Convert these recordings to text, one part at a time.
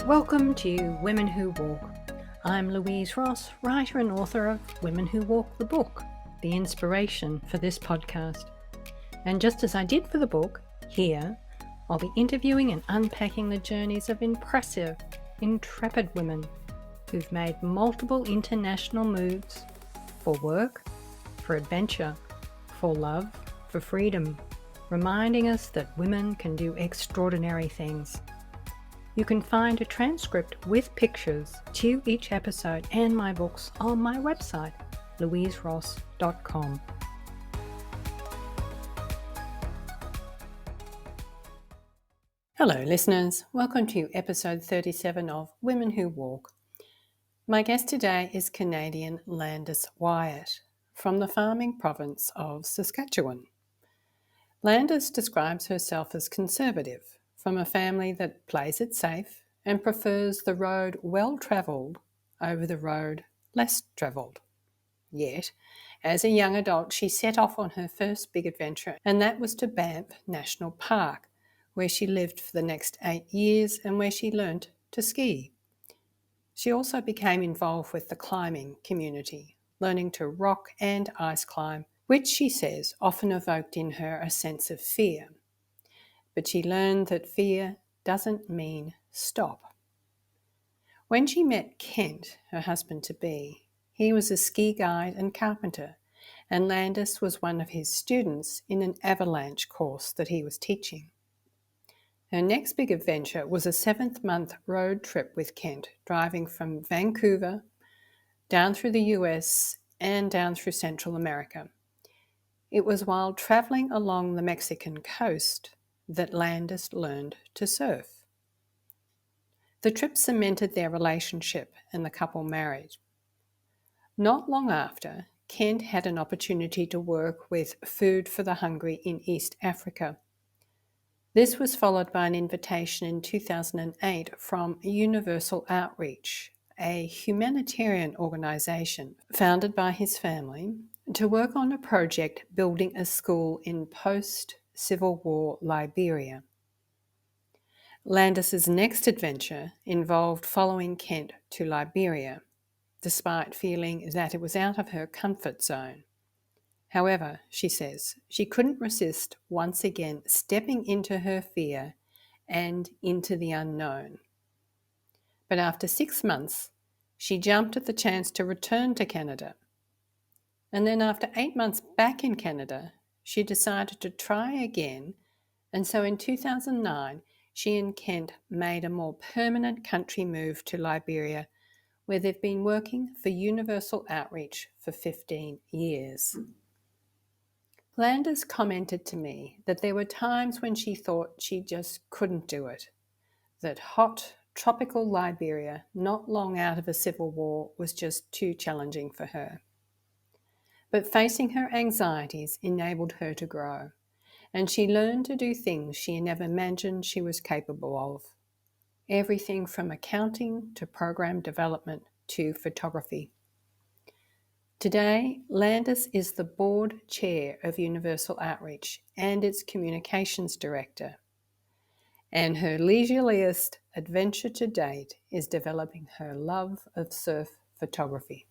Welcome to Women Who Walk. I'm Louise Ross, writer and author of Women Who Walk the book, the inspiration for this podcast. And just as I did for the book, here I'll be interviewing and unpacking the journeys of impressive, intrepid women who've made multiple international moves for work, for adventure, for love, for freedom, reminding us that women can do extraordinary things. You can find a transcript with pictures to each episode and my books on my website, louiseross.com. Hello listeners, welcome to episode 37 of Women Who Walk. My guest today is Canadian Landis Wyatt from the farming province of Saskatchewan. Landis describes herself as conservative, from a family that plays it safe and prefers the road well travelled over the road less travelled. Yet, as a young adult, she set off on her first big adventure, and that was to Banff National Park, where she lived for the next 8 years and where she learnt to ski. She also became involved with the climbing community, learning to rock and ice climb, which she says often evoked in her a sense of fear. But she learned that fear doesn't mean stop. When she met Kent, her husband-to-be, he was a ski guide and carpenter, and Landis was one of his students in an avalanche course that he was teaching. Her next big adventure was a 7-month road trip with Kent, driving from Vancouver down through the US and down through Central America. It was while travelling along the Mexican coast that Landis learned to surf. The trip cemented their relationship and the couple married. Not long after, Kent had an opportunity to work with Food for the Hungry in East Africa. This was followed by an invitation in 2008 from Universal Outreach, a humanitarian organisation founded by his family, to work on a project building a school in post-Civil War Liberia. Landis's next adventure involved following Kent to Liberia, despite feeling that it was out of her comfort zone. However, she says, she couldn't resist once again stepping into her fear and into the unknown. But after 6 months, she jumped at the chance to return to Canada. And then after 8 months back in Canada, she decided to try again, and so in 2009, she and Kent made a more permanent country move to Liberia, where they've been working for Universal Outreach for 15 years. Landis commented to me that there were times when she thought she just couldn't do it, that hot, tropical Liberia, not long out of a civil war, was just too challenging for her. But facing her anxieties enabled her to grow, and she learned to do things she never imagined she was capable of. Everything from accounting to program development to photography. Today, Landis is the board chair of Universal Outreach and its communications director. And her leisureliest adventure to date is developing her love of surf photography.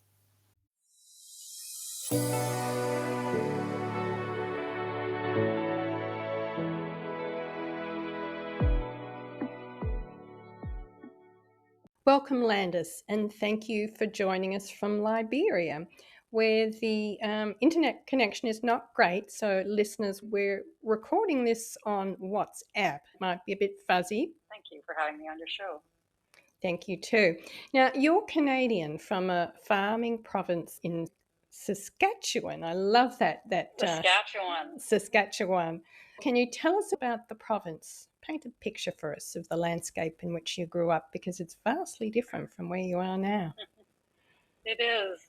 Welcome, Landis, and thank you for joining us from Liberia, where the internet connection is not great. So, listeners, we're recording this on WhatsApp. Might be a bit fuzzy. Thank you for having me on your show. Thank you too. Now, you're Canadian from a farming province in Saskatchewan. I love that. Saskatchewan. Can you tell us about the province? Paint a picture for us of the landscape in which you grew up, because it's vastly different from where you are now. It is.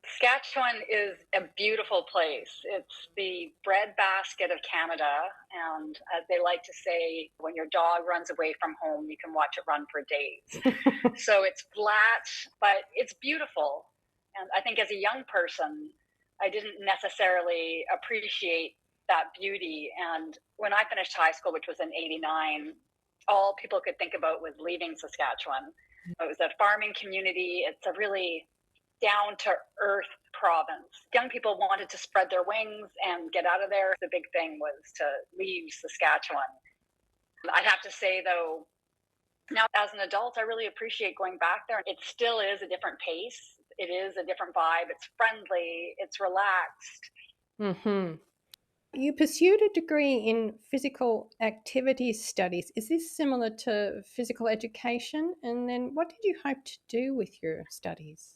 Saskatchewan is a beautiful place. It's the breadbasket of Canada, and as they like to say, when your dog runs away from home, you can watch it run for days. So it's flat, but it's beautiful. And I think as a young person, I didn't necessarily appreciate that beauty. And when I finished high school, which was in '89, all people could think about was leaving Saskatchewan. It was a farming community. It's a really down to earth province. Young people wanted to spread their wings and get out of there. The big thing was to leave Saskatchewan. I'd have to say, though, now as an adult, I really appreciate going back there. It still is a different pace. It is a different vibe. It's friendly. It's relaxed. Mm-hmm. You pursued a degree in physical activity studies. Is this similar to physical education? And then what did you hope to do with your studies?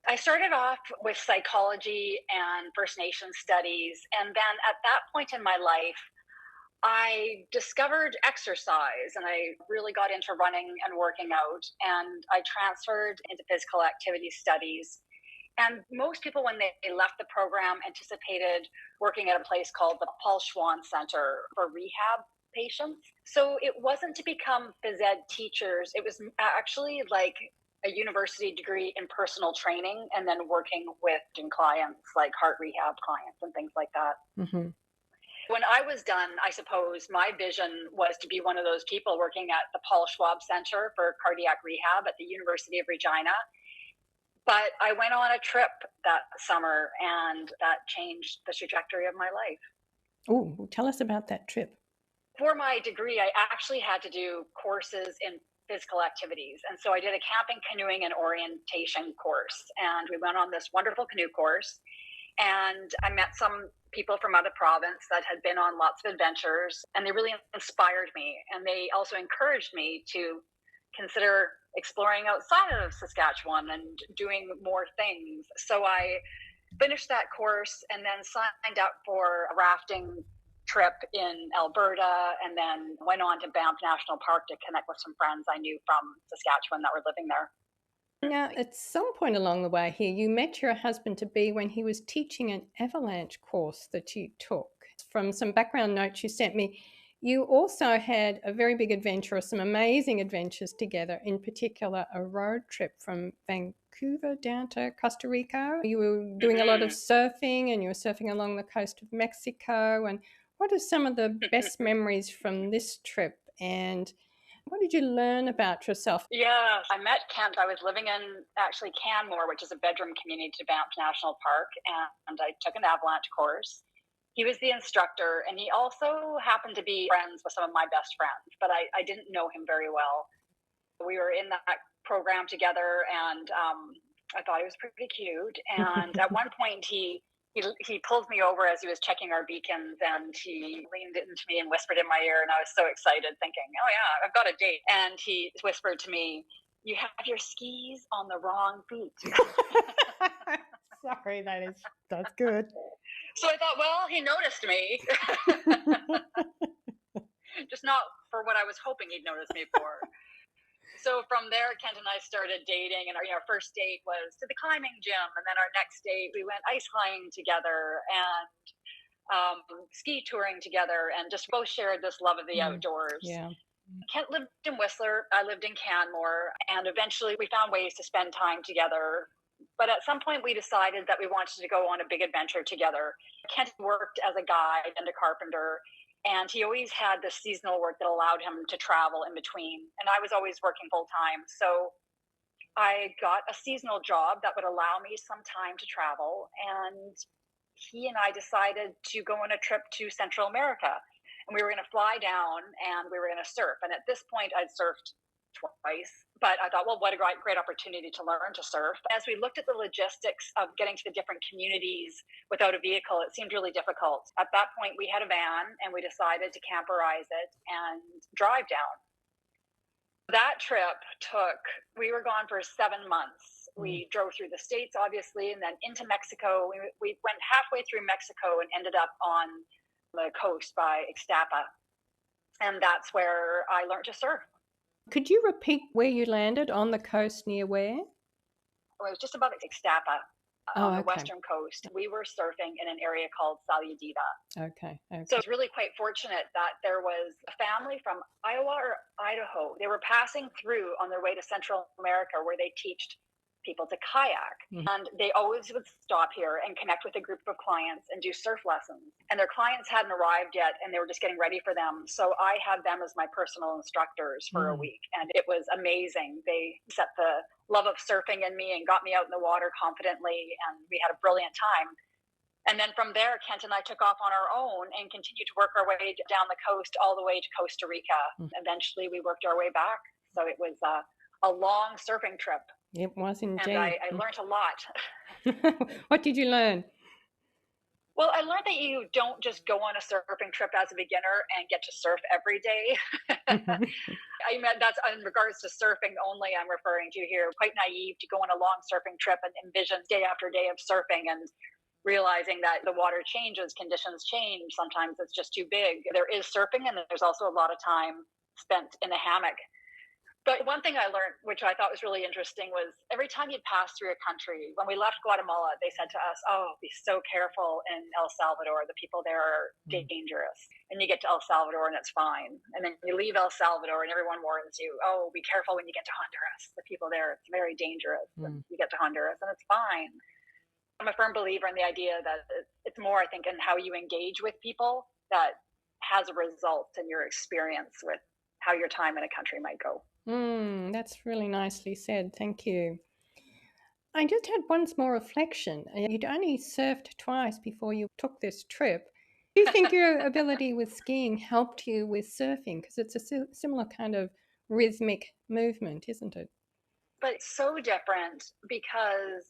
I started off with psychology and First Nations studies. And then at that point in my life, I discovered exercise and I really got into running and working out. And I transferred into physical activity studies. And most people, when they left the program, anticipated working at a place called the Paul Schwann Center for Rehab patients. So it wasn't to become phys ed teachers. It was actually like a university degree in personal training and then working with clients, like heart rehab clients and things like that. Mm-hmm. When I was done, I suppose my vision was to be one of those people working at the Paul Schwab Center for Cardiac Rehab at the University of Regina. But I went on a trip that summer and that changed the trajectory of my life. Oh, tell us about that trip. For my degree, I actually had to do courses in physical activities. And so I did a camping, canoeing, and orientation course. And we went on this wonderful canoe course. And I met some people from out of province that had been on lots of adventures. And they really inspired me. And they also encouraged me to consider exploring outside of Saskatchewan and doing more things. So I finished that course and then signed up for a rafting trip in Alberta and then went on to Banff National Park to connect with some friends I knew from Saskatchewan that were living there. Now, at some point along the way here, you met your husband-to-be when he was teaching an avalanche course that you took. From some background notes you sent me, you also had a very big adventure, or some amazing adventures together, in particular a road trip from Vancouver down to Costa Rica. You were doing a lot of surfing and you were surfing along the coast of Mexico. And what are some of the best memories from this trip? And what did you learn about yourself? Yeah, I met Kent. I was living in actually Canmore, which is a bedroom community to Banff National Park, and I took an avalanche course. He was the instructor, and he also happened to be friends with some of my best friends, but I didn't know him very well. We were in that program together, and I thought he was pretty cute. And at one point, he pulled me over as he was checking our beacons, and he leaned into me and whispered in my ear, and I was so excited, thinking, oh yeah, I've got a date. And he whispered to me, you have your skis on the wrong feet. Sorry, that's good. So I thought, well, he noticed me. Just not for what I was hoping he'd notice me for. So from there, Kent and I started dating, and our first date was to the climbing gym, and then our next date we went ice climbing together and ski touring together, and just both shared this love of the outdoors. Yeah. Kent lived in Whistler, I lived in Canmore, and eventually we found ways to spend time together. But at some point we decided that we wanted to go on a big adventure together. Kent worked as a guide and a carpenter, and he always had this seasonal work that allowed him to travel in between. And I was always working full time. So I got a seasonal job that would allow me some time to travel. And he and I decided to go on a trip to Central America. And we were going to fly down and we were going to surf. And at this point, I'd surfed twice, but I thought, well, what a great opportunity to learn to surf. As we looked at the logistics of getting to the different communities without a vehicle, it seemed really difficult. At that point, we had a van and we decided to camperize it and drive down. That trip we were gone for 7 months. We drove through the States, obviously, and then into Mexico. We went halfway through Mexico and ended up on the coast by Ixtapa. And that's where I learned to surf. Could you repeat where you landed? On the coast near where? Well, it was just above Ixtapa on the western coast. We were surfing in an area called Salyadiva. Okay. So I was really quite fortunate that there was a family from Iowa or Idaho. They were passing through on their way to Central America where they teached people to kayak. And they always would stop here and connect with a group of clients and do surf lessons. And their clients hadn't arrived yet, and they were just getting ready for them. So I had them as my personal instructors for a week, and it was amazing. They set the love of surfing in me and got me out in the water confidently, and we had a brilliant time. And then from there, Kent and I took off on our own and continued to work our way down the coast all the way to Costa Rica. Eventually, we worked our way back. So it was a long surfing trip. It was indeed. And I learned a lot. What did you learn? Well, I learned that you don't just go on a surfing trip as a beginner and get to surf every day. I mean, that's in regards to surfing only I'm referring to here. Quite naive to go on a long surfing trip and envision day after day of surfing and realizing that the water changes, conditions change. Sometimes it's just too big. There is surfing, and there's also a lot of time spent in the hammock. But one thing I learned, which I thought was really interesting, was every time you'd pass through a country, when we left Guatemala, they said to us, oh, be so careful in El Salvador. The people there are dangerous. And you get to El Salvador and it's fine. And then you leave El Salvador and everyone warns you, oh, be careful when you get to Honduras. The people there, it's very dangerous. And you get to Honduras and it's fine. I'm a firm believer in the idea that it's more, I think, in how you engage with people that has a result in your experience with how your time in a country might go. That's really nicely said. Thank you. I just had one small reflection. You'd only surfed twice before you took this trip. Do you think your ability with skiing helped you with surfing? Because it's a similar kind of rhythmic movement, isn't it? But it's so different because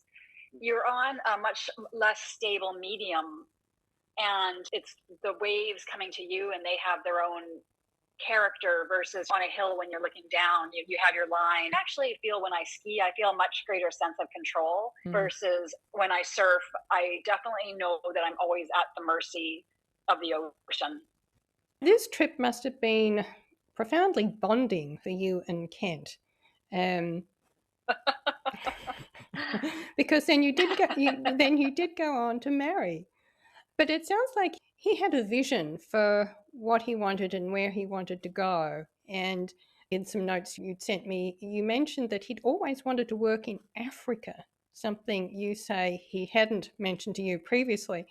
you're on a much less stable medium, and it's the waves coming to you and they have their own character versus on a hill when you're looking down, you have your line. I actually feel when I ski, I feel a much greater sense of control versus when I surf, I definitely know that I'm always at the mercy of the ocean. This trip must have been profoundly bonding for you and Kent. Because then you did go on to marry. But it sounds like he had a vision for what he wanted and where he wanted to go. And in some notes you'd sent me, you mentioned that he'd always wanted to work in Africa, something you say he hadn't mentioned to you previously.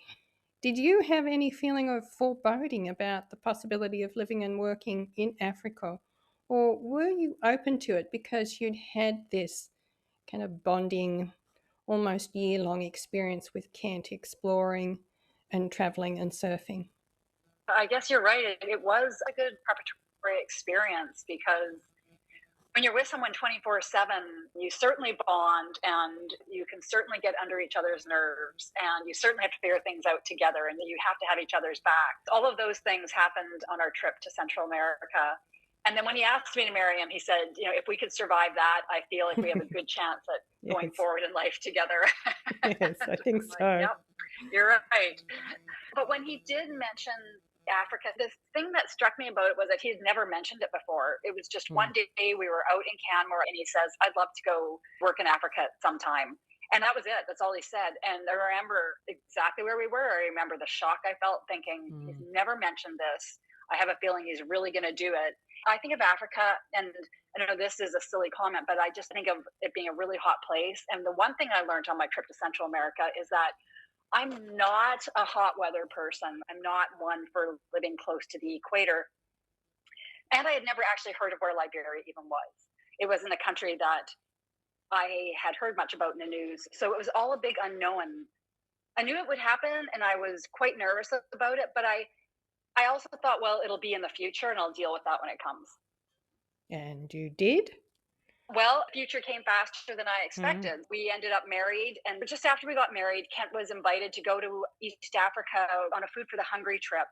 Did you have any feeling of foreboding about the possibility of living and working in Africa? Or were you open to it because you'd had this kind of bonding, almost year-long experience with Kent, exploring and traveling and surfing? I guess you're right. It was a good preparatory experience because when you're with someone 24/7, you certainly bond and you can certainly get under each other's nerves and you certainly have to figure things out together and you have to have each other's back. All of those things happened on our trip to Central America. And then when he asked me to marry him, he said, if we could survive that, I feel like we have a good chance at going forward in life together. Yes, I think so. Yep, you're right. But when he did mention Africa, the thing that struck me about it was that he had never mentioned it before. It was just one day we were out in Canmore and he says, I'd love to go work in Africa sometime. And that was it. That's all he said. And I remember exactly where we were. I remember the shock I felt thinking, he's never mentioned this. I have a feeling he's really going to do it. I think of Africa, and I know this is a silly comment, but I just think of it being a really hot place. And the one thing I learned on my trip to Central America is that I'm not a hot weather person. I'm not one for living close to the equator. And I had never actually heard of where Liberia even was. It wasn't a country that I had heard much about in the news. So it was all a big unknown. I knew it would happen and I was quite nervous about it, but I also thought, well, it'll be in the future and I'll deal with that when it comes. And you did? Well, future came faster than I expected. We ended up married, and just after we got married, Kent was invited to go to East Africa on a Food for the Hungry trip.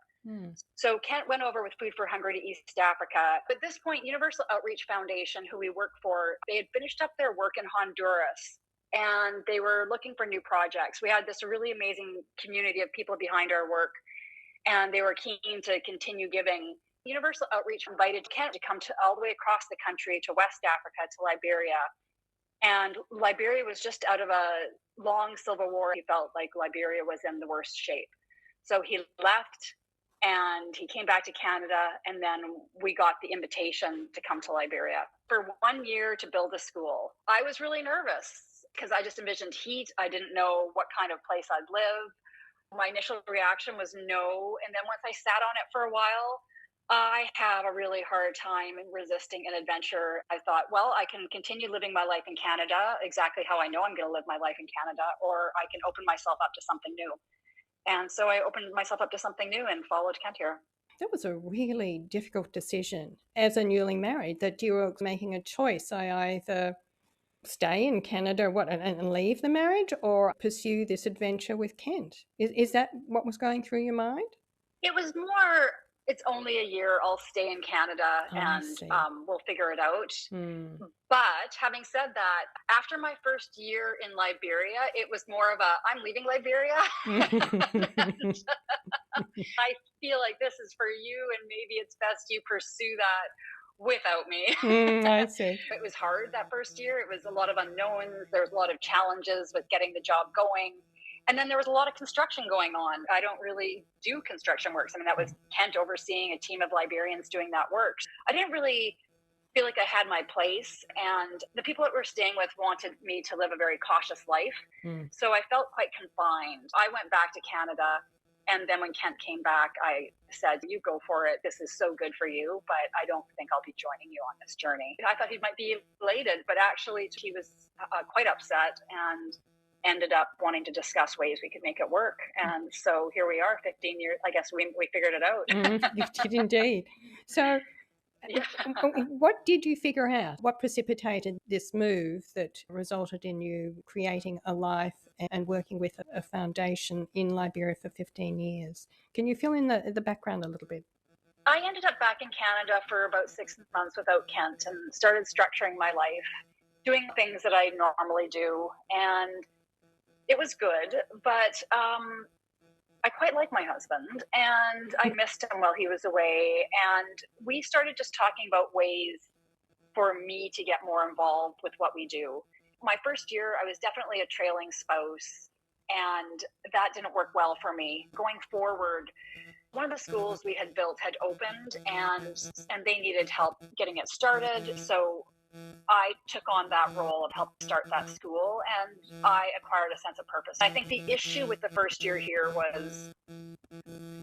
So Kent went over with Food for Hungry to East Africa. At this point, Universal Outreach Foundation, who we work for, they had finished up their work in Honduras, and they were looking for new projects. We had this really amazing community of people behind our work, and they were keen to continue giving. Universal Outreach invited Kent to come all the way across the country to West Africa, to Liberia. And Liberia was just out of a long civil war. He felt like Liberia was in the worst shape. So he left and he came back to Canada, and then we got the invitation to come to Liberia for 1 year to build a school. I was really nervous. because I just envisioned heat. I didn't know what kind of place I'd live. My initial reaction was no. And then once I sat on it for a while, I have a really hard time in resisting an adventure. I thought, well, I can continue living my life in Canada exactly how I know I'm going to live my life in Canada, or I can open myself up to something new. And so I opened myself up to something new and followed Kent here. That was a really difficult decision as a newly married, that you were making a choice. I either stay in Canada and leave the marriage, or pursue this adventure with Kent. Is that what was going through your mind? It was more, it's only a year. I'll stay in Canada I and see. we'll figure it out. But having said that, after my first year in Liberia, it was more of a, I'm leaving Liberia. I feel like this is for you, and maybe it's best you pursue that without me. I see. It was hard that first year. It was a lot of unknowns. There was a lot of challenges with getting the job going. And then there was a lot of construction going on. I don't really do construction works. I mean, that was Kent overseeing a team of Liberians doing that work. I didn't really feel like I had my place. And the people that we're staying with wanted me to live a very cautious life. So I felt quite confined. I went back to Canada. And then when Kent came back, I said, you go for it. This is so good for you, but I don't think I'll be joining you on this journey. I thought he might be elated, but actually he was quite upset and ended up wanting to discuss ways we could make it work. And so here we are, 15 years. I guess we figured it out. You did indeed. So yeah. What did you figure out? What precipitated this move that resulted in you creating a life and working with a foundation in Liberia for 15 years? Can you fill in the background a little bit? I ended up back in Canada for about 6 months without Kent and started structuring my life, doing things that I normally do. And it was good, but I quite like my husband, and I missed him while he was away. And we started just talking about ways for me to get more involved with what we do. My first year, I was definitely a trailing spouse, and that didn't work well for me. Going forward, one of the schools we had built had opened, and they needed help getting it started. So I took on that role of helping start that school, and I acquired a sense of purpose. I think the issue with the first year here was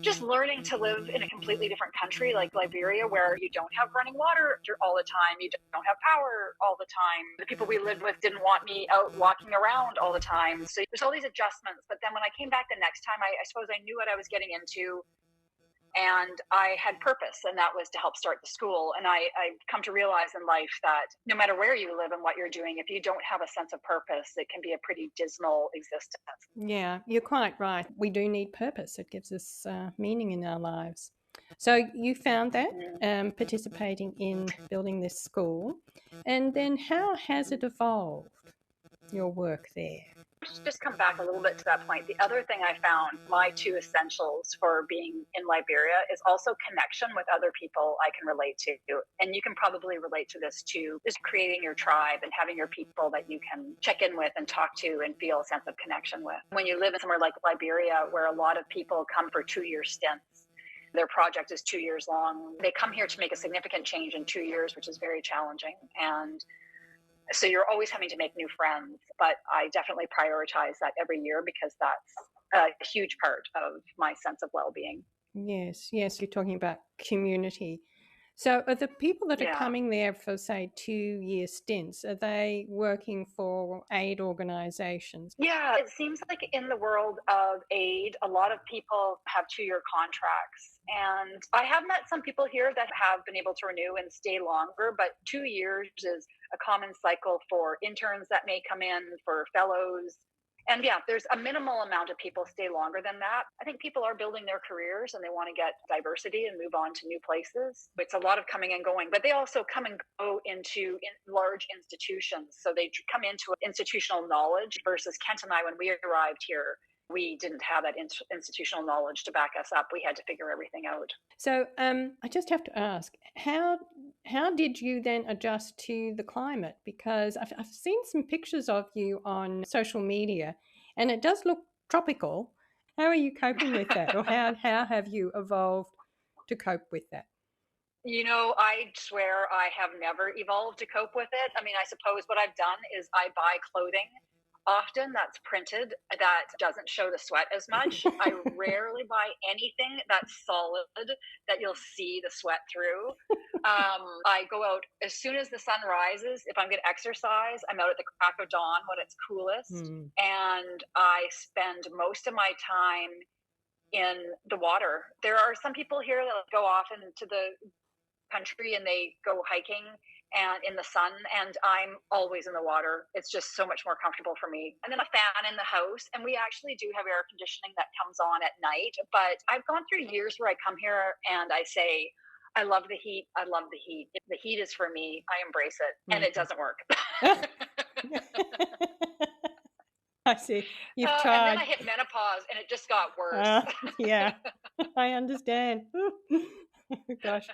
just learning to live in a completely different country like Liberia, where you don't have running water all the time, you don't have power all the time. The people we lived with didn't want me out walking around all the time. So there's all these adjustments. But then when I came back the next time, I suppose I knew what I was getting into. And I had purpose, and that was to help start the school. And I come to realize in life that no matter where you live and what you're doing, if you don't have a sense of purpose, it can be a pretty dismal existence. Yeah, you're quite right. We do need purpose. It gives us meaning in our lives. So you found that participating in building this school. And then how has it evolved, your work there? Just come back a little bit to that point. The other thing I found, my two essentials for being in Liberia, is also connection with other people I can relate to. And you can probably relate to this too, is creating your tribe and having your people that you can check in with and talk to and feel a sense of connection with. When you live in somewhere like Liberia, where a lot of people come for 2-year stints, their project is 2 years long. They come here to make a significant change in 2 years, which is very challenging. And so you're always having to make new friends, but I definitely prioritize that every year because that's a huge part of my sense of well-being. Yes, you're talking about community. So are the people that are coming there for, say, 2-year stints, are they working for aid organizations? Yeah, it seems like in the world of aid, a lot of people have 2-year contracts. And I have met some people here that have been able to renew and stay longer, but 2 years is a common cycle for interns that may come in, for fellows. And yeah, there's a minimal amount of people stay longer than that. I think people are building their careers and they want to get diversity and move on to new places. It's a lot of coming and going, but they also come and go into large institutions. So they come into institutional knowledge versus Kent and I, when we arrived here, we didn't have that institutional knowledge to back us up. We had to figure everything out. So I just have to ask, how did you then adjust to the climate? Because I've seen some pictures of you on social media, and it does look tropical. How are you coping with that, or how have you evolved to cope with that? You know, I swear I have never evolved to cope with it. I mean, I suppose what I've done is I buy clothing often that's printed that doesn't show the sweat as much. I rarely buy anything that's solid that you'll see the sweat through. I go out as soon as the sun rises. If I'm going to exercise, I'm out at the crack of dawn when it's coolest. And I spend most of my time in the water. There are some people here that go off into the country and they go hiking and in the sun, and I'm always in the water. It's just so much more comfortable for me. And then a fan in the house, and we actually do have air conditioning that comes on at night. But I've gone through years where I come here and I say, I love the heat. I love the heat. If the heat is for me, I embrace it. And it doesn't work. I see. You've And tried. then I hit menopause and it just got worse. Yeah, I understand. Gosh.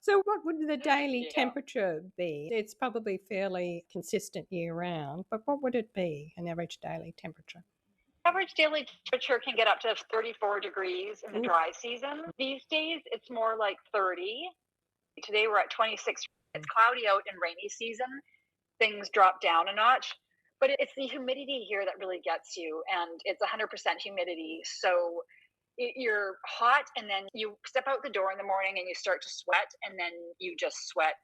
So what would the daily temperature be? It's probably fairly consistent year round, but what would it be, an average daily temperature? Average daily temperature can get up to 34 degrees in the dry season. These days, it's more like 30. Today, we're at 26. It's cloudy out in rainy season. Things drop down a notch. But it's the humidity here that really gets you, and it's 100% humidity. So you're hot, and then you step out the door in the morning and you start to sweat, and then you just sweat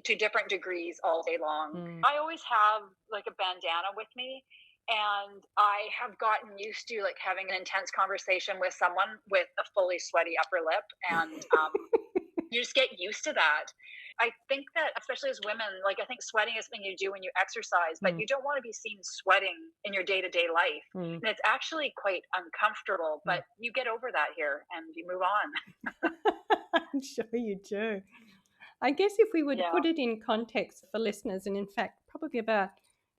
to different degrees all day long. I always have like a bandana with me, and I have gotten used to like having an intense conversation with someone with a fully sweaty upper lip, and you just get used to that. I think that especially as women, like I think sweating is something you do when you exercise, but you don't want to be seen sweating in your day-to-day life. And it's actually quite uncomfortable, but you get over that here and you move on. I'm sure you do. I guess if we would put it in context for listeners, and in fact, probably about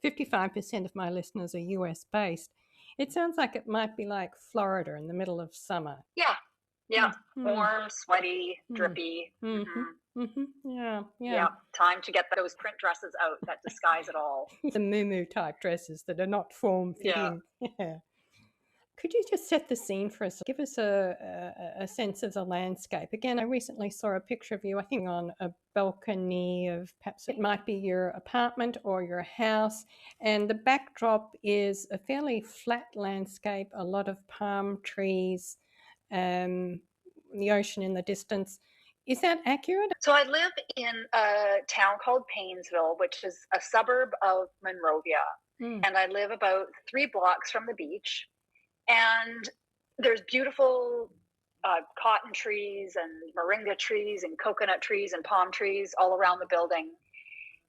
55% of my listeners are US based, it sounds like it might be like Florida in the middle of summer. Yeah. Warm, sweaty, drippy. Yeah. Time to get those print dresses out that disguise it all. The moo type dresses that are not form fitting. Yeah. Could you just set the scene for us? Give us a sense of the landscape. Again, I recently saw a picture of you, I think, on a balcony of perhaps it might be your apartment or your house. And the backdrop is a fairly flat landscape, a lot of palm trees, the ocean in the distance. Is that accurate? So I live in a town called Paynesville, which is a suburb of Monrovia. And I live about 3 blocks from the beach. And there's beautiful cotton trees and moringa trees and coconut trees and palm trees all around the building.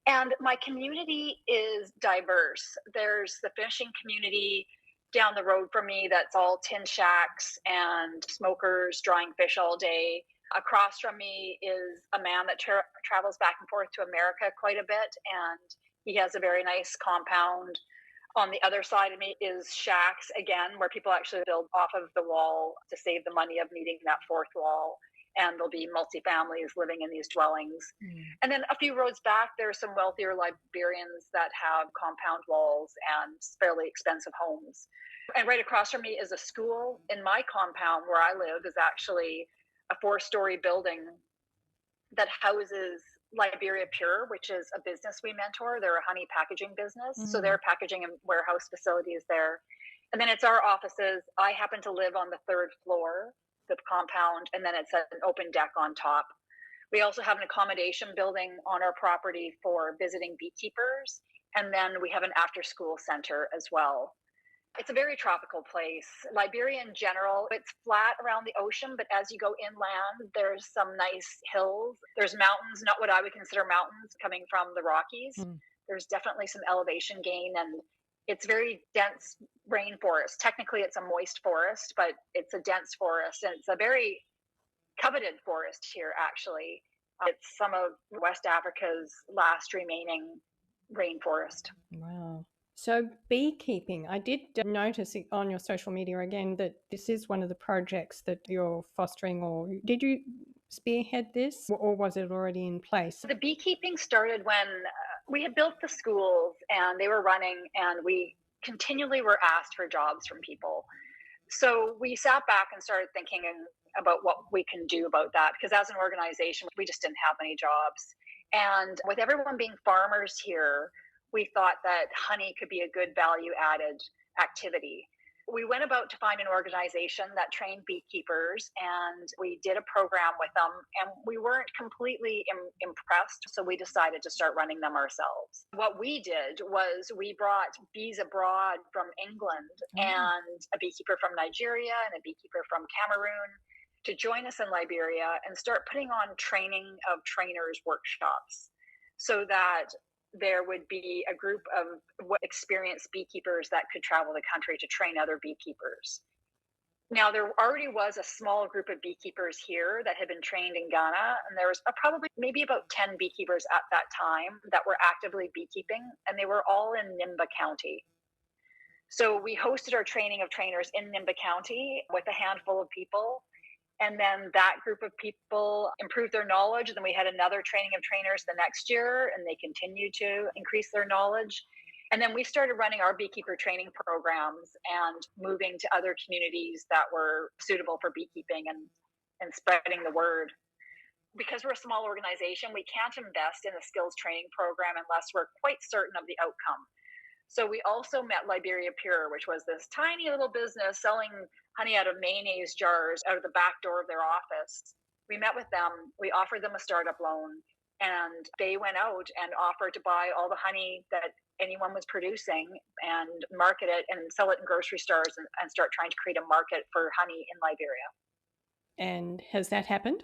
And my community is diverse. There's the fishing community down the road from me that's all tin shacks and smokers drying fish all day. Across from me is a man that travels back and forth to America quite a bit, and he has a very nice compound. On the other side of me is shacks, again, where people actually build off of the wall to save the money of needing that 4th wall. And there'll be multi-families living in these dwellings. And then a few roads back, there are some wealthier Liberians that have compound walls and fairly expensive homes. And right across from me is a school. In my compound where I live is actually a 4-story building that houses Liberia Pure, which is a business we mentor. They're a honey packaging business. So their packaging and warehouse facility is there. And then it's our offices. I happen to live on the 3rd floor, the compound, and then it's an open deck on top. We also have an accommodation building on our property for visiting beekeepers. And then we have an after-school center as well. It's a very tropical place. Liberia in general, it's flat around the ocean, but as you go inland, there's some nice hills. There's mountains, not what I would consider mountains, coming from the Rockies. There's definitely some elevation gain, and it's very dense rainforest. Technically, it's a moist forest, but it's a dense forest, and it's a very coveted forest here, actually. It's some of West Africa's last remaining rainforest. Wow. So beekeeping, I did notice on your social media again that this is one of the projects that you're fostering, or did you spearhead this, or was it already in place? The beekeeping started when we had built the schools and they were running, and we continually were asked for jobs from people. So we sat back and started thinking about what we can do about that, because as an organization, we just didn't have any jobs. And with everyone being farmers here, we thought that honey could be a good value added activity. We went about to find an organization that trained beekeepers, and we did a program with them, and we weren't completely impressed, so we decided to start running them ourselves. What we did was we brought bees abroad from England and a beekeeper from Nigeria and a beekeeper from Cameroon to join us in Liberia and start putting on training of trainers workshops so that there would be a group of experienced beekeepers that could travel the country to train other beekeepers. Now, there already was a small group of beekeepers here that had been trained in Ghana, and there was probably maybe about 10 beekeepers at that time that were actively beekeeping, and they were all in Nimba County. So we hosted our training of trainers in Nimba County with a handful of people. And then that group of people improved their knowledge. And then we had another training of trainers the next year, and they continued to increase their knowledge. And then we started running our beekeeper training programs and moving to other communities that were suitable for beekeeping and spreading the word. Because we're a small organization, we can't invest in a skills training program unless we're quite certain of the outcome. So we also met Liberia Pure, which was this tiny little business selling honey out of mayonnaise jars out of the back door of their office. We met with them. We offered them a startup loan, and they went out and offered to buy all the honey that anyone was producing and market it and sell it in grocery stores and start trying to create a market for honey in Liberia. And has that happened?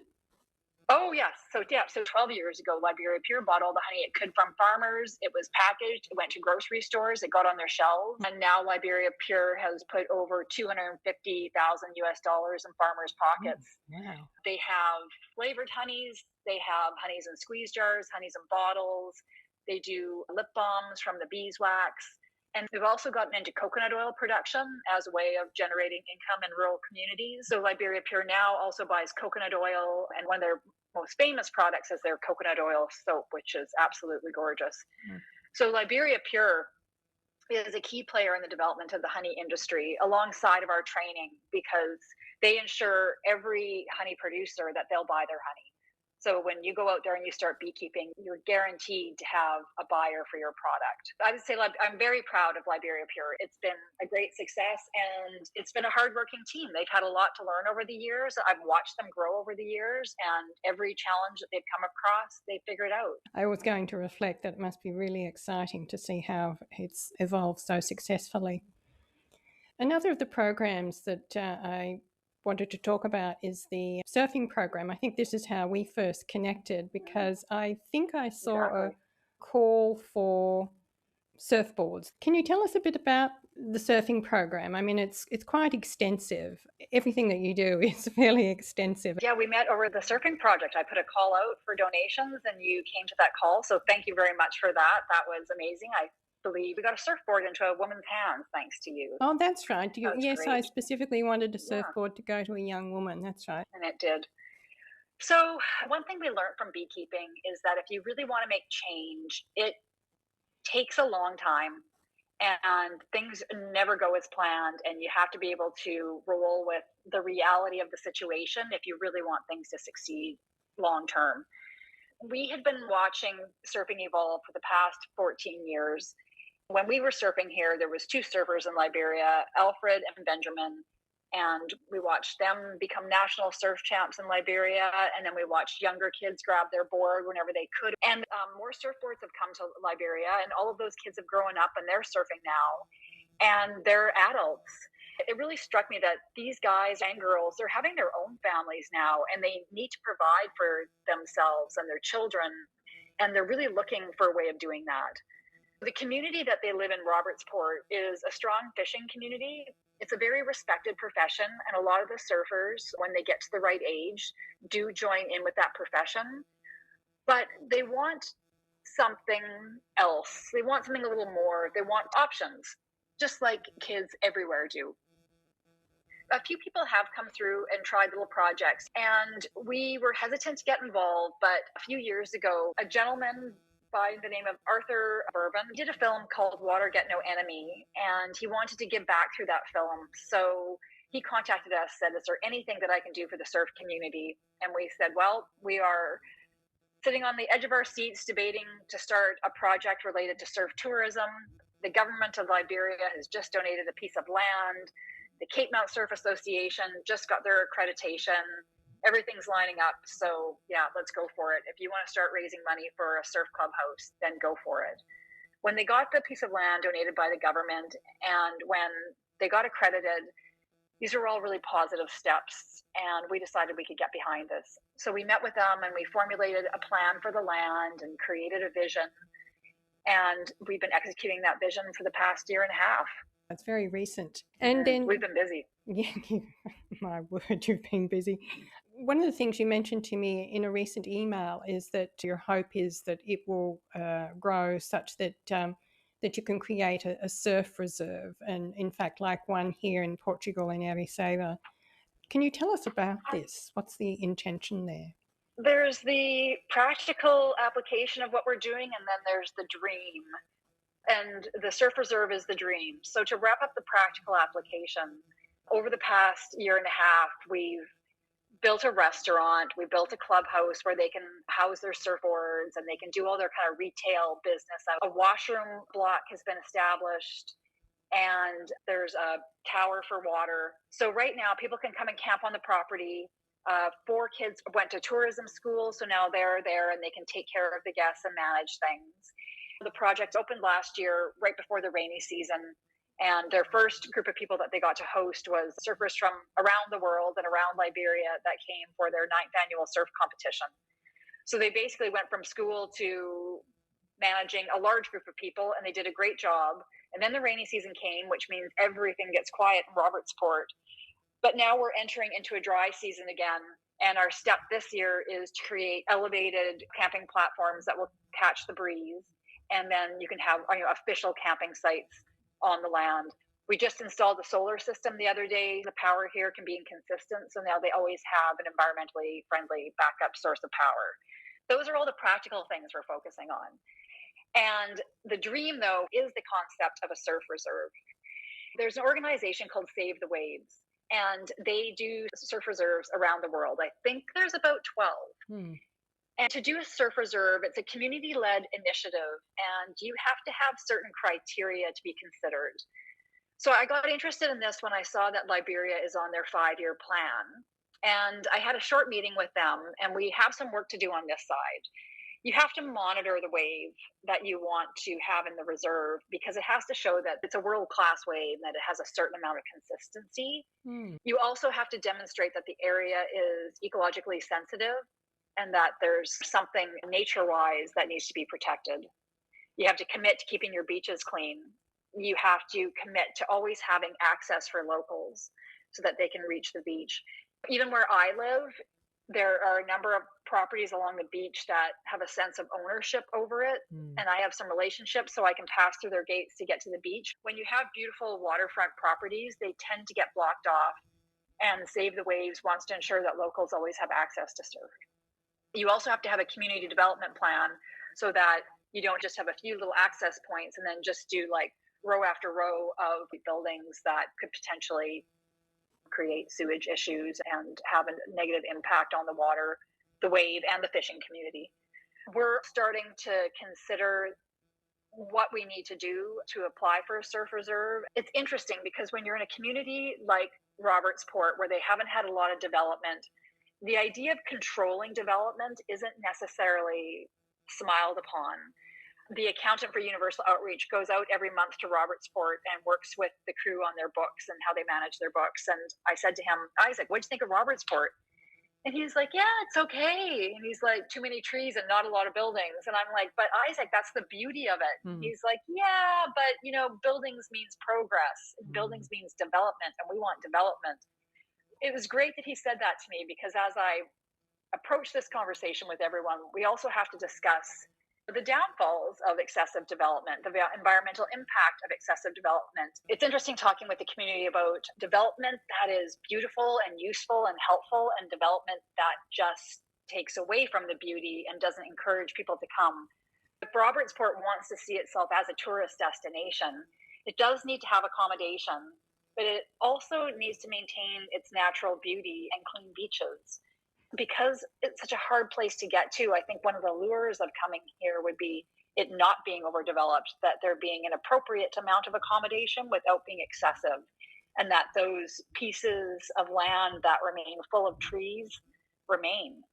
Oh, yes. So 12 years ago, Liberia Pure bought all the honey it could from farmers. It was packaged. It went to grocery stores. It got on their shelves. And now Liberia Pure has put over $250,000 in farmers' pockets. Wow. They have flavored honeys. They have honeys in squeeze jars, honeys in bottles. They do lip balms from the beeswax. And we've also gotten into coconut oil production as a way of generating income in rural communities. So Liberia Pure now also buys coconut oil, and one of their most famous products is their coconut oil soap, which is absolutely gorgeous. So Liberia Pure is a key player in the development of the honey industry alongside of our training, because they ensure every honey producer that they'll buy their honey. So when you go out there and you start beekeeping, you're guaranteed to have a buyer for your product. I would say I'm very proud of Liberia Pure. It's been a great success, and it's been a hardworking team. They've had a lot to learn over the years. I've watched them grow over the years, and every challenge that they've come across, they figured out. I was going to reflect that it must be really exciting to see how it's evolved so successfully. Another of the programs that I wanted to talk about is the surfing program. I think this is how we first connected, because I think I saw a call for surfboards. Can you tell us a bit about the surfing program? I mean, it's quite extensive. Everything that you do is fairly extensive. Yeah, we met over the surfing project. I put a call out for donations, and you came to that call. So thank you very much for that. That was amazing. I believe we got a surfboard into a woman's hands thanks to you. Oh, that's right. Yes, great. I specifically wanted a surfboard to go to a young woman. That's right. And it did. So one thing we learned from beekeeping is that if you really want to make change, it takes a long time, and things never go as planned, and you have to be able to roll with the reality of the situation if you really want things to succeed long term. We had been watching surfing evolve for the past 14 years. When we were surfing here, there was two surfers in Liberia, Alfred and Benjamin, and we watched them become national surf champs in Liberia, and then we watched younger kids grab their board whenever they could. And more surfboards have come to Liberia, and all of those kids have grown up, and they're surfing now, and they're adults. It really struck me that these guys and girls, they're having their own families now, and they need to provide for themselves and their children, and they're really looking for a way of doing that. The community that they live in, Robertsport, is a strong fishing community. It's a very respected profession, and a lot of the surfers, when they get to the right age, do join in with that profession. But they want something else. They want something a little more. They want options, just like kids everywhere do. A few people have come through and tried little projects, and we were hesitant to get involved. But a few years ago, a gentleman by the name of Arthur Bourbon did a film called Water Get No Enemy, and he wanted to give back through that film. So he contacted us, said, is there anything that I can do for the surf community? And we said, well, we are sitting on the edge of our seats debating to start a project related to surf tourism. The government of Liberia has just donated a piece of land. The Cape Mount Surf Association just got their accreditation. Everything's lining up. So yeah, let's go for it. If you want to start raising money for a surf clubhouse, then go for it. When they got the piece of land donated by the government and when they got accredited, these are all really positive steps, and we decided we could get behind this. So we met with them and we formulated a plan for the land and created a vision. And we've been executing that vision for the past year and a half. That's very recent. And then we've been busy. Yeah, my word, you've been busy. One of the things you mentioned to me in a recent email is that your hope is that it will grow such that that you can create a surf reserve, and in fact, like one here in Portugal in Ericeira. Can you tell us about this? What's the intention there? There's the practical application of what we're doing, and then there's the dream. And the surf reserve is the dream. So to wrap up the practical application, over the past year and a half, we've built a restaurant, we built a clubhouse where they can house their surfboards and they can do all their kind of retail business. A washroom block has been established and there's a tower for water. So right now people can come and camp on the property. 4 kids went to tourism school, so now they're there and they can take care of the guests and manage things. The project opened last year right before the rainy season. And their first group of people that they got to host was surfers from around the world and around Liberia that came for their 9th annual surf competition. So they basically went from school to managing a large group of people, and they did a great job. And then the rainy season came, which means everything gets quiet in Robertsport. But now we're entering into a dry season again. And our step this year is to create elevated camping platforms that will catch the breeze. And then you can have official camping sites on the land. We just installed the solar system the other day. The power here can be inconsistent, so now they always have an environmentally friendly backup source of power. Those are all the practical things we're focusing on. And the dream, though, is the concept of a surf reserve. There's an organization called Save the Waves, and they do surf reserves around the world. I think there's about 12. And to do a surf reserve, it's a community-led initiative, and you have to have certain criteria to be considered. So I got interested in this when I saw that Liberia is on their 5-year plan. And I had a short meeting with them, and we have some work to do on this side. You have to monitor the wave that you want to have in the reserve because it has to show that it's a world-class wave and that it has a certain amount of consistency. You also have to demonstrate that the area is ecologically sensitive and that there's something nature-wise that needs to be protected. You have to commit to keeping your beaches clean. You have to commit to always having access for locals so that they can reach the beach. Even where I live, there are a number of properties along the beach that have a sense of ownership over it. And I have some relationships, so I can pass through their gates to get to the beach. When you have beautiful waterfront properties, they tend to get blocked off. And Save the Waves wants to ensure that locals always have access to surf. You also have to have a community development plan so that you don't just have a few little access points and then just do like row after row of buildings that could potentially create sewage issues and have a negative impact on the water, the wave, and the fishing community. We're starting to consider what we need to do to apply for a surf reserve. It's interesting because when you're in a community like Robertsport, where they haven't had a lot of development, the idea of controlling development isn't necessarily smiled upon. The accountant for Universal Outreach goes out every month to Robertsport and works with the crew on their books and how they manage their books. And I said to him, Isaac, what'd you think of Robertsport? And he's like, yeah, it's okay. And he's like, too many trees and not a lot of buildings. And I'm like, but Isaac, that's the beauty of it. He's like, yeah, but buildings means progress. Buildings means development, and we want development. It was great that he said that to me, because as I approach this conversation with everyone, we also have to discuss the downfalls of excessive development, the environmental impact of excessive development. It's interesting talking with the community about development that is beautiful and useful and helpful, and development that just takes away from the beauty and doesn't encourage people to come. If Robertsport wants to see itself as a tourist destination, it does need to have accommodation, but it also needs to maintain its natural beauty and clean beaches. because it's such a hard place to get to, I think one of the lures of coming here would be it not being overdeveloped, that there being an appropriate amount of accommodation without being excessive, and that those pieces of land that remain full of trees remain.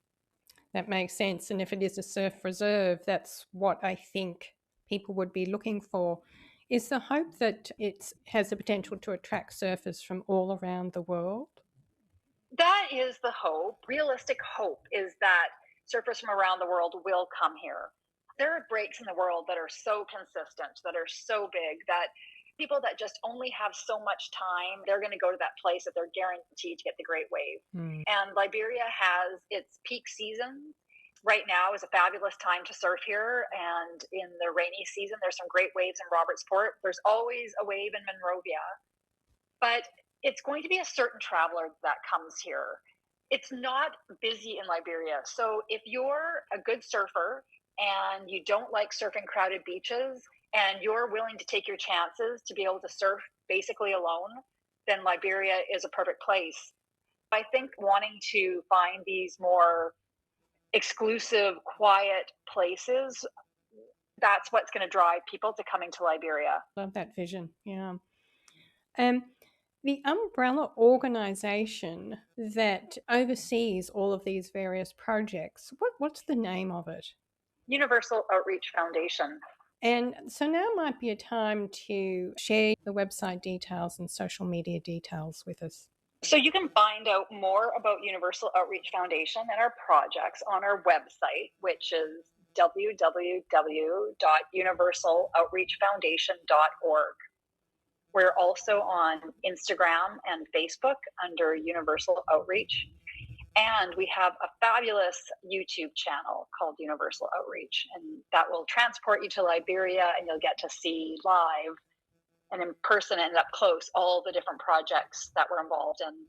That makes sense. And if it is a surf reserve, that's what I think people would be looking for. Is the hope that it has the potential to attract surfers from all around the world? That is the hope. Realistic hope is that surfers from around the world will come here. There are breaks in the world that are so consistent, that are so big, that people that just only have so much time, they're going to go to that place that they're guaranteed to get the great wave. And Liberia has its peak season. Right now is a fabulous time to surf here. And in the rainy season, there's some great waves in Robertsport. There's always a wave in Monrovia. But it's going to be a certain traveler that comes here. It's not busy in Liberia. So if you're a good surfer and you don't like surfing crowded beaches and you're willing to take your chances to be able to surf basically alone, then Liberia is a perfect place. I think wanting to find these more exclusive, quiet places, that's what's going to drive people to coming to Liberia. Love that vision. Yeah. The umbrella organization that oversees all of these various projects, what's the name of it? Universal Outreach Foundation. And so now might be a time to share the website details and social media details with us. So you can find out more about Universal Outreach Foundation and our projects on our website, which is www.universaloutreachfoundation.org. We're also on Instagram and Facebook under Universal Outreach. And we have a fabulous YouTube channel called Universal Outreach. And that will transport you to Liberia, and you'll get to see live and in person and up close all the different projects that we're involved in.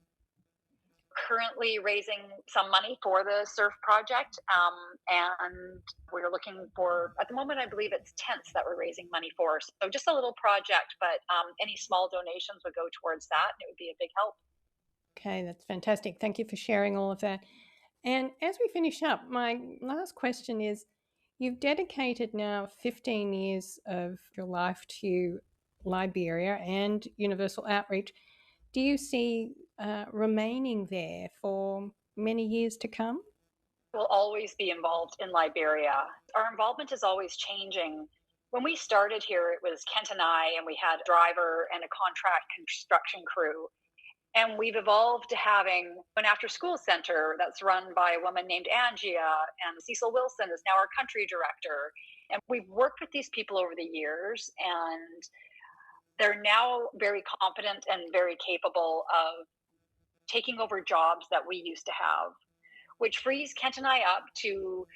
Currently raising some money for the surf project, and we're looking for, at the moment, I believe it's tents that we're raising money for. So just a little project, but any small donations would go towards that, and it would be a big help. Okay, that's fantastic. Thank you for sharing all of that. And as we finish up, my last question is, you've dedicated now 15 years of your life to Liberia and Universal Outreach. Do you see remaining there for many years to come? We'll always be involved in Liberia. Our involvement is always changing. When we started here, it was Kent and I, and we had a driver and a contract construction crew. And we've evolved to having an after-school center that's run by a woman named Angia, and Cecil Wilson is now our country director. And we've worked with these people over the years, and they're now very competent and very capable of taking over jobs that we used to have, which frees Kent and I up to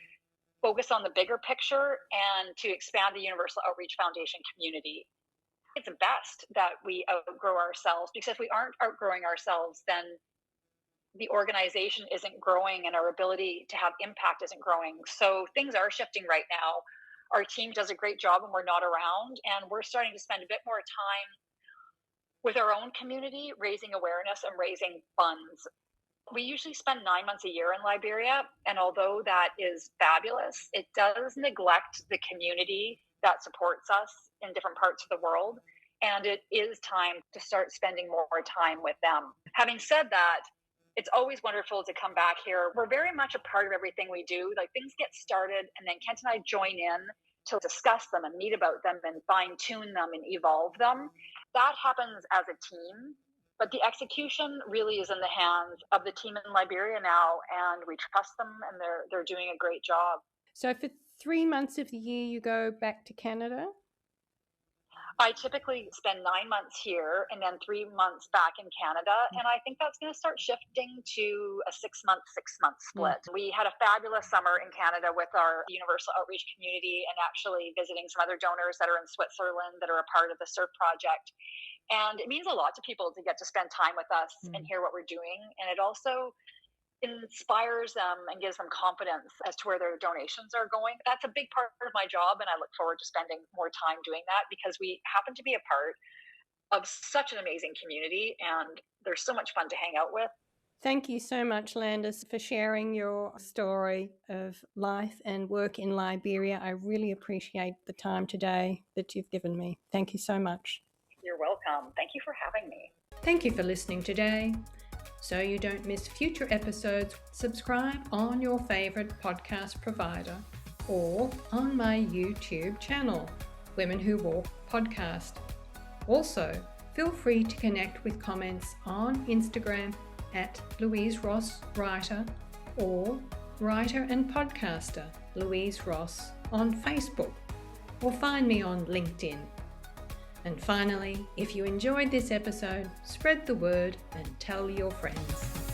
focus on the bigger picture and to expand the Universal Outreach Foundation community. It's best that we outgrow ourselves, because if we aren't outgrowing ourselves, then the organization isn't growing and our ability to have impact isn't growing. So things are shifting right now. Our team does a great job when we're not around, and we're starting to spend a bit more time with our own community, raising awareness and raising funds. We usually spend 9 months a year in Liberia, and although that is fabulous, it does neglect the community that supports us in different parts of the world, and it is time to start spending more time with them. Having said that, it's always wonderful to come back here. We're very much a part of everything we do. Like, things get started, and then Kent and I join in to discuss them and meet about them and fine-tune them and evolve them. That happens as a team. But the execution really is in the hands of the team in Liberia now, and we trust them, and they're doing a great job. So for 3 months of the year, you go back to Canada? I typically spend 9 months here and then 3 months back in Canada. And I think that's going to start shifting to a 6-month split. We had a fabulous summer in Canada with our Universal Outreach community, and actually visiting some other donors that are in Switzerland that are a part of the surf project. And it means a lot to people to get to spend time with us and hear what we're doing. And it also inspires them and gives them confidence as to where their donations are going. That's a big part of my job, and I look forward to spending more time doing that, because we happen to be a part of such an amazing community, and they're so much fun to hang out with. Thank you so much, Landis, for sharing your story of life and work in Liberia. I really appreciate the time today that you've given me. Thank you so much. You're welcome. Thank you for having me. Thank you for listening today. So you don't miss future episodes, subscribe on your favourite podcast provider or on my YouTube channel, Women Who Walk Podcast. Also, feel free to connect with comments on Instagram at Louise Ross Writer or Writer and Podcaster Louise Ross on Facebook, or find me on LinkedIn. And finally, if you enjoyed this episode, spread the word and tell your friends.